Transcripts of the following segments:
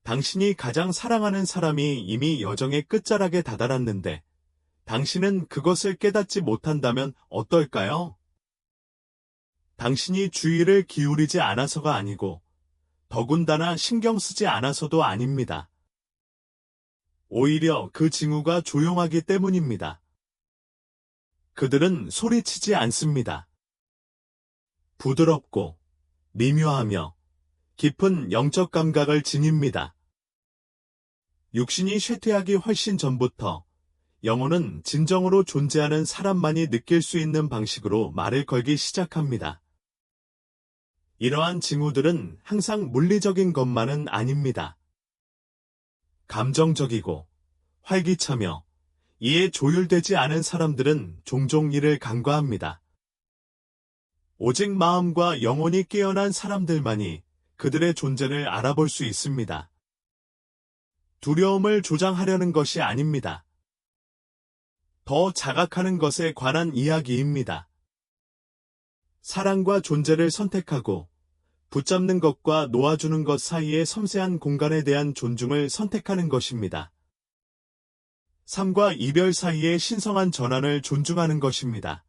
당신이 가장 사랑하는 사람이 이미 여정의 끝자락에 다다랐는데 당신은 그것을 깨닫지 못한다면 어떨까요? 당신이 주의를 기울이지 않아서가 아니고 더군다나 신경 쓰지 않아서도 아닙니다. 오히려 그 징후가 조용하기 때문입니다. 그들은 소리치지 않습니다. 부드럽고 미묘하며 깊은 영적 감각을 지닙니다. 육신이 쇠퇴하기 훨씬 전부터 영혼은 진정으로 존재하는 사람만이 느낄 수 있는 방식으로 말을 걸기 시작합니다. 이러한 징후들은 항상 물리적인 것만은 아닙니다. 감정적이고 활기차며 이에 조율되지 않은 사람들은 종종 이를 간과합니다. 오직 마음과 영혼이 깨어난 사람들만이 그들의 존재를 알아볼 수 있습니다. 두려움을 조장하려는 것이 아닙니다. 더 자각하는 것에 관한 이야기입니다. 사랑과 존재를 선택하고 붙잡는 것과 놓아주는 것 사이의 섬세한 공간에 대한 존중을 선택하는 것입니다. 삶과 이별 사이의 신성한 전환을 존중하는 것입니다.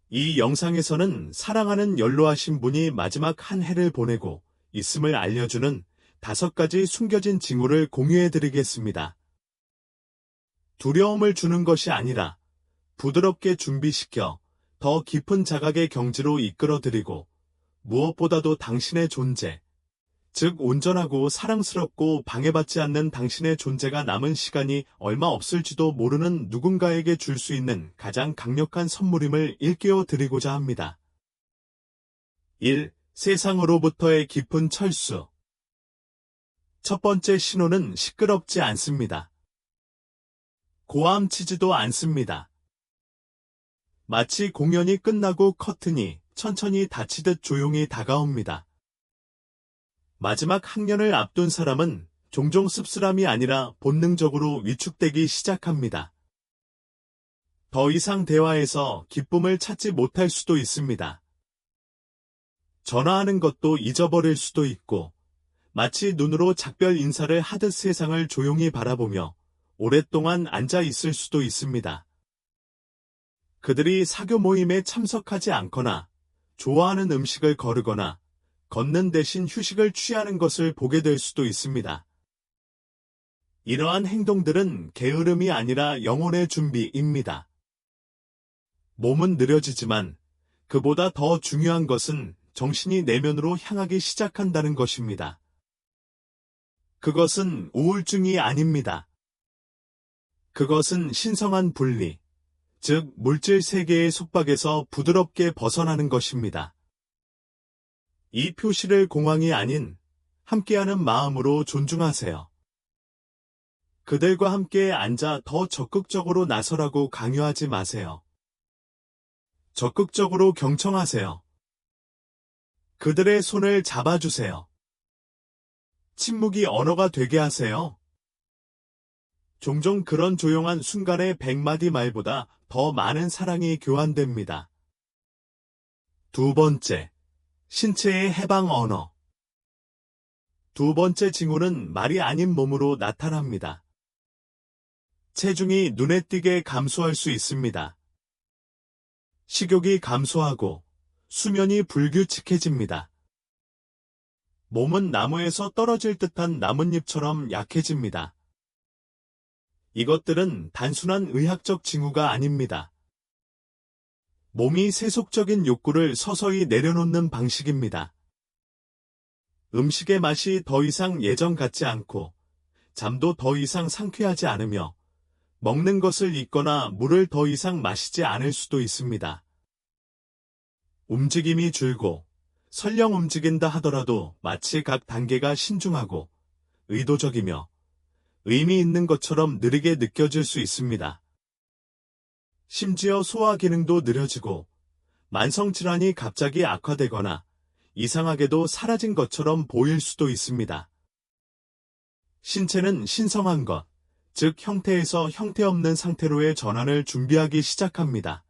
이 영상에서는 사랑하는 연로하신 분이 마지막 한 해를 보내고 있음을 알려주는 5가지 숨겨진 징후를 공유해드리겠습니다. 두려움을 주는 것이 아니라 부드럽게 준비시켜 더 깊은 자각의 경지로 이끌어드리고 무엇보다도 당신의 존재, 즉 온전하고 사랑스럽고 방해받지 않는 당신의 존재가 남은 시간이 얼마 없을지도 모르는 누군가에게 줄 수 있는 가장 강력한 선물임을 일깨워드리고자 합니다. 1. 세상으로부터의 깊은 철수. 첫 번째 신호는 시끄럽지 않습니다. 고함치지도 않습니다. 마치 공연이 끝나고 커튼이 천천히 닫히듯 조용히 다가옵니다. 마지막 학년을 앞둔 사람은 종종 씁쓸함이 아니라 본능적으로 위축되기 시작합니다. 더 이상 대화에서 기쁨을 찾지 못할 수도 있습니다. 전화하는 것도 잊어버릴 수도 있고 마치 눈으로 작별 인사를 하듯 세상을 조용히 바라보며 오랫동안 앉아 있을 수도 있습니다. 그들이 사교 모임에 참석하지 않거나 좋아하는 음식을 거르거나 걷는 대신 휴식을 취하는 것을 보게 될 수도 있습니다. 이러한 행동들은 게으름이 아니라 영혼의 준비입니다. 몸은 느려지지만 그보다 더 중요한 것은 정신이 내면으로 향하기 시작한다는 것입니다. 그것은 우울증이 아닙니다. 그것은 신성한 분리, 즉 물질 세계의 속박에서 부드럽게 벗어나는 것입니다. 이 표시를 공황이 아닌 함께하는 마음으로 존중하세요. 그들과 함께 앉아 더 적극적으로 나서라고 강요하지 마세요. 적극적으로 경청하세요. 그들의 손을 잡아주세요. 침묵이 언어가 되게 하세요. 종종 그런 조용한 순간에 100마디 말보다 더 많은 사랑이 교환됩니다. 2번째, 신체의 해방 언어. 2번째 징후는 말이 아닌 몸으로 나타납니다. 체중이 눈에 띄게 감소할 수 있습니다. 식욕이 감소하고 수면이 불규칙해집니다. 몸은 나무에서 떨어질 듯한 나뭇잎처럼 약해집니다. 이것들은 단순한 의학적 징후가 아닙니다. 몸이 세속적인 욕구를 서서히 내려놓는 방식입니다. 음식의 맛이 더 이상 예전 같지 않고 잠도 더 이상 상쾌하지 않으며 먹는 것을 잊거나 물을 더 이상 마시지 않을 수도 있습니다. 움직임이 줄고 설령 움직인다 하더라도 마치 각 단계가 신중하고 의도적이며 의미 있는 것처럼 느리게 느껴질 수 있습니다. 심지어 소화 기능도 느려지고 만성질환이 갑자기 악화되거나 이상하게도 사라진 것처럼 보일 수도 있습니다. 신체는 신성한 것, 즉 형태에서 형태없는 상태로의 전환을 준비하기 시작합니다.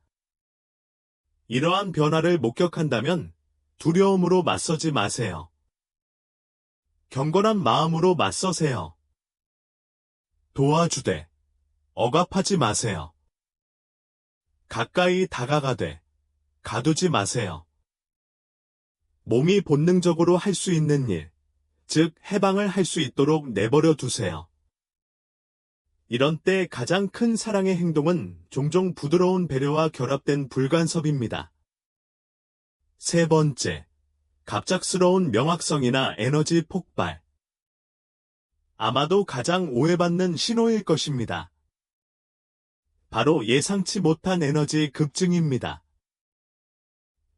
이러한 변화를 목격한다면 두려움으로 맞서지 마세요. 경건한 마음으로 맞서세요. 도와주되 억압하지 마세요. 가까이 다가가되 가두지 마세요. 몸이 본능적으로 할 수 있는 일, 즉 해방을 할 수 있도록 내버려 두세요. 이런 때 가장 큰 사랑의 행동은 종종 부드러운 배려와 결합된 불간섭입니다. 세 번째, 갑작스러운 명확성이나 에너지 폭발. 아마도 가장 오해받는 신호일 것입니다. 바로 예상치 못한 에너지 급증입니다.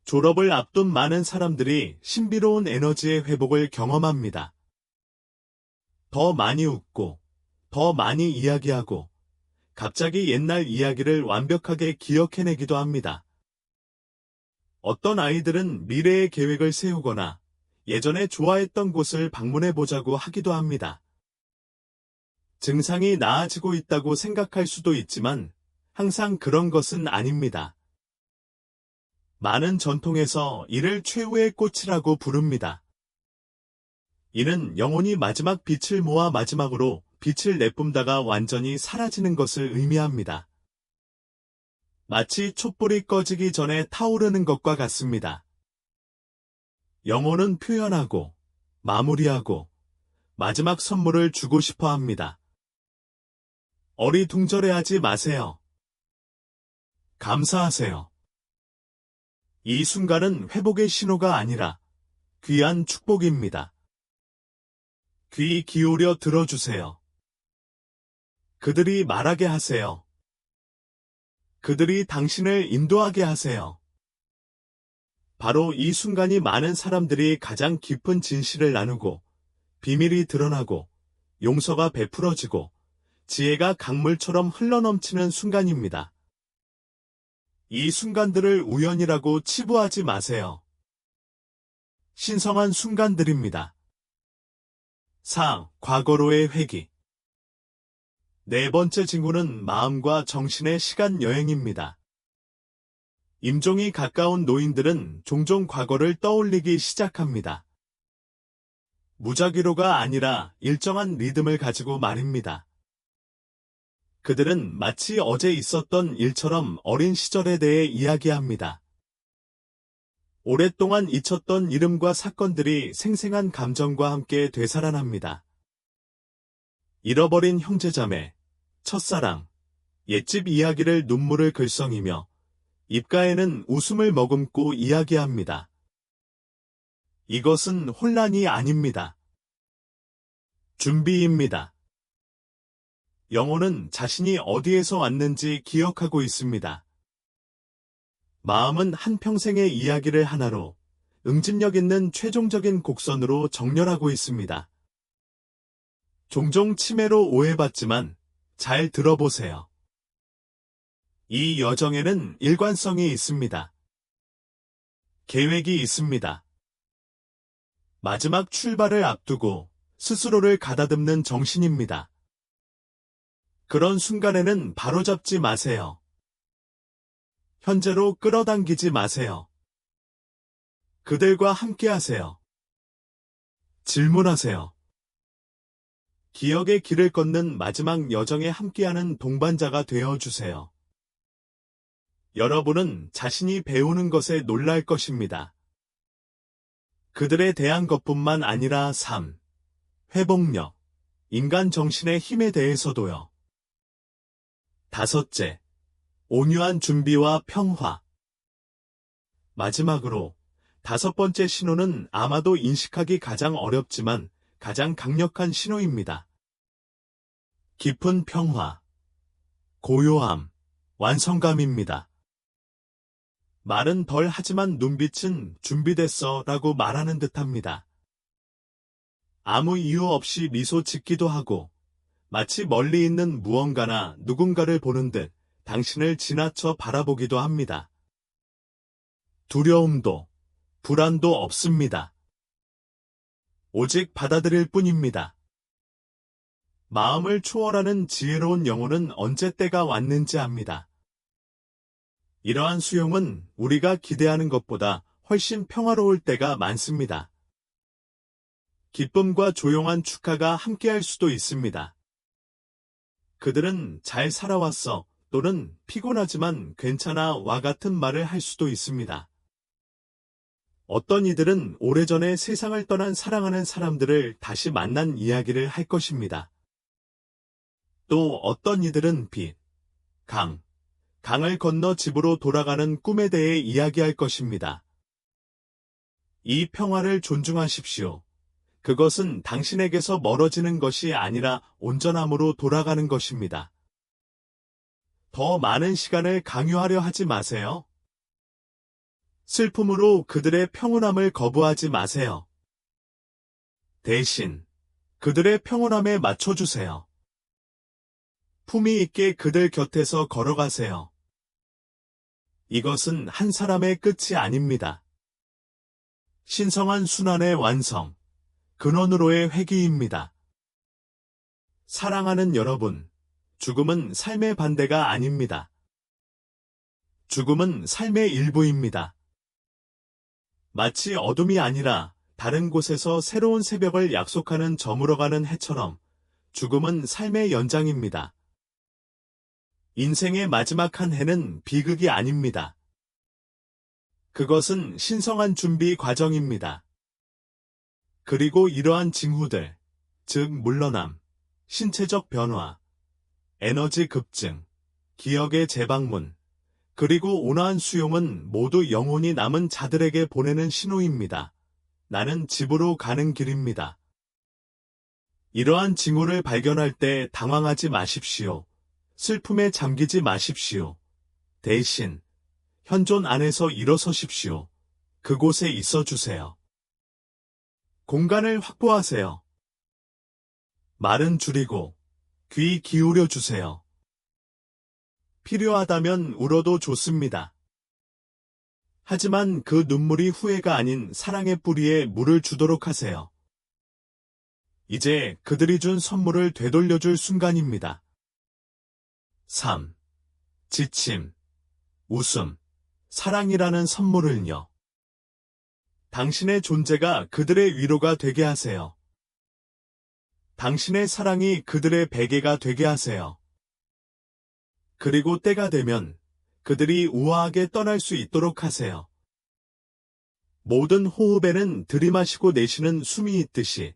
졸업을 앞둔 많은 사람들이 신비로운 에너지의 회복을 경험합니다. 더 많이 웃고, 더 많이 이야기하고, 갑자기 옛날 이야기를 완벽하게 기억해내기도 합니다. 어떤 아이들은 미래의 계획을 세우거나 예전에 좋아했던 곳을 방문해보자고 하기도 합니다. 증상이 나아지고 있다고 생각할 수도 있지만 항상 그런 것은 아닙니다. 많은 전통에서 이를 최후의 꽃이라고 부릅니다. 이는 영혼이 마지막 빛을 모아 마지막으로 빛을 내뿜다가 완전히 사라지는 것을 의미합니다. 마치 촛불이 꺼지기 전에 타오르는 것과 같습니다. 영혼은 표현하고, 마무리하고, 마지막 선물을 주고 싶어 합니다. 어리둥절해하지 마세요. 감사하세요. 이 순간은 회복의 신호가 아니라 귀한 축복입니다. 귀 기울여 들어주세요. 그들이 말하게 하세요. 그들이 당신을 인도하게 하세요. 바로 이 순간이 많은 사람들이 가장 깊은 진실을 나누고, 비밀이 드러나고, 용서가 베풀어지고, 지혜가 강물처럼 흘러넘치는 순간입니다. 이 순간들을 우연이라고 치부하지 마세요. 신성한 순간들입니다. 4. 과거로의 회귀. 네 번째 징후는 마음과 정신의 시간 여행입니다. 임종이 가까운 노인들은 종종 과거를 떠올리기 시작합니다. 무작위로가 아니라 일정한 리듬을 가지고 말입니다. 그들은 마치 어제 있었던 일처럼 어린 시절에 대해 이야기합니다. 오랫동안 잊혔던 이름과 사건들이 생생한 감정과 함께 되살아납니다. 잃어버린 형제자매, 첫사랑, 옛집 이야기를 눈물을 글썽이며 입가에는 웃음을 머금고 이야기합니다. 이것은 혼란이 아닙니다. 준비입니다. 영혼은 자신이 어디에서 왔는지 기억하고 있습니다. 마음은 한평생의 이야기를 하나로 응집력 있는 최종적인 곡선으로 정렬하고 있습니다. 종종 치매로 오해받지만 잘 들어보세요. 이 여정에는 일관성이 있습니다. 계획이 있습니다. 마지막 출발을 앞두고 스스로를 가다듬는 정신입니다. 그런 순간에는 바로잡지 마세요. 현재로 끌어당기지 마세요. 그들과 함께하세요. 질문하세요. 기억의 길을 걷는 마지막 여정에 함께하는 동반자가 되어주세요. 여러분은 자신이 배우는 것에 놀랄 것입니다. 그들에 대한 것뿐만 아니라 삶, 회복력, 인간 정신의 힘에 대해서도요. 다섯째, 온유한 준비와 평화. 마지막으로 다섯 번째 신호는 아마도 인식하기 가장 어렵지만 가장 강력한 신호입니다. 깊은 평화, 고요함, 완성감입니다. 말은 덜 하지만 눈빛은 준비됐어 라고 말하는 듯합니다. 아무 이유 없이 미소 짓기도 하고 마치 멀리 있는 무언가나 누군가를 보는 듯 당신을 지나쳐 바라보기도 합니다. 두려움도 불안도 없습니다. 오직 받아들일 뿐입니다. 마음을 초월하는 지혜로운 영혼은 언제 때가 왔는지 압니다. 이러한 수용은 우리가 기대하는 것보다 훨씬 평화로울 때가 많습니다. 기쁨과 조용한 축하가 함께할 수도 있습니다. 그들은 잘 살아왔어 또는 피곤하지만 괜찮아와 같은 말을 할 수도 있습니다. 어떤 이들은 오래전에 세상을 떠난 사랑하는 사람들을 다시 만난 이야기를 할 것입니다. 또 어떤 이들은 빛, 강을 건너 집으로 돌아가는 꿈에 대해 이야기할 것입니다. 이 평화를 존중하십시오. 그것은 당신에게서 멀어지는 것이 아니라 온전함으로 돌아가는 것입니다. 더 많은 시간을 강요하려 하지 마세요. 슬픔으로 그들의 평온함을 거부하지 마세요. 대신 그들의 평온함에 맞춰주세요. 품위 있게 그들 곁에서 걸어가세요. 이것은 한 사람의 끝이 아닙니다. 신성한 순환의 완성, 근원으로의 회귀입니다. 사랑하는 여러분, 죽음은 삶의 반대가 아닙니다. 죽음은 삶의 일부입니다. 마치 어둠이 아니라 다른 곳에서 새로운 새벽을 약속하는 저물어가는 해처럼 죽음은 삶의 연장입니다. 인생의 마지막 한 해는 비극이 아닙니다. 그것은 신성한 준비 과정입니다. 그리고 이러한 징후들, 즉 물러남, 신체적 변화, 에너지 급증, 기억의 재방문, 그리고 온화한 수용은 모두 영혼이 남은 자들에게 보내는 신호입니다. 나는 집으로 가는 길입니다. 이러한 징후를 발견할 때 당황하지 마십시오. 슬픔에 잠기지 마십시오. 대신 현존 안에서 일어서십시오. 그곳에 있어 주세요. 공간을 확보하세요. 말은 줄이고 귀 기울여 주세요. 필요하다면 울어도 좋습니다. 하지만 그 눈물이 후회가 아닌 사랑의 뿌리에 물을 주도록 하세요. 이제 그들이 준 선물을 되돌려줄 순간입니다. 3. 지침, 웃음, 사랑이라는 선물을요. 당신의 존재가 그들의 위로가 되게 하세요. 당신의 사랑이 그들의 베개가 되게 하세요. 그리고 때가 되면 그들이 우아하게 떠날 수 있도록 하세요. 모든 호흡에는 들이마시고 내쉬는 숨이 있듯이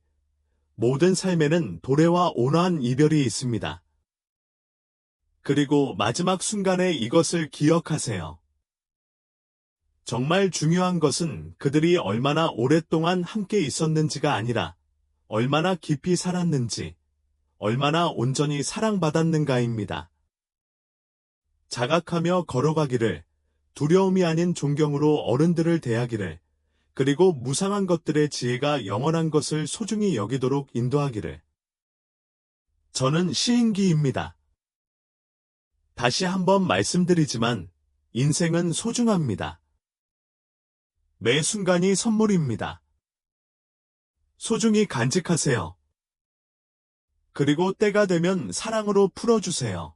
모든 삶에는 도래와 온화한 이별이 있습니다. 그리고 마지막 순간에 이것을 기억하세요. 정말 중요한 것은 그들이 얼마나 오랫동안 함께 있었는지가 아니라 얼마나 깊이 살았는지, 얼마나 온전히 사랑받았는가입니다. 자각하며 걸어가기를, 두려움이 아닌 존경으로 어른들을 대하기를, 그리고 무상한 것들의 지혜가 영원한 것을 소중히 여기도록 인도하기를. 저는 시인기입니다. 다시 한번 말씀드리지만 인생은 소중합니다. 매 순간이 선물입니다. 소중히 간직하세요. 그리고 때가 되면 사랑으로 풀어주세요.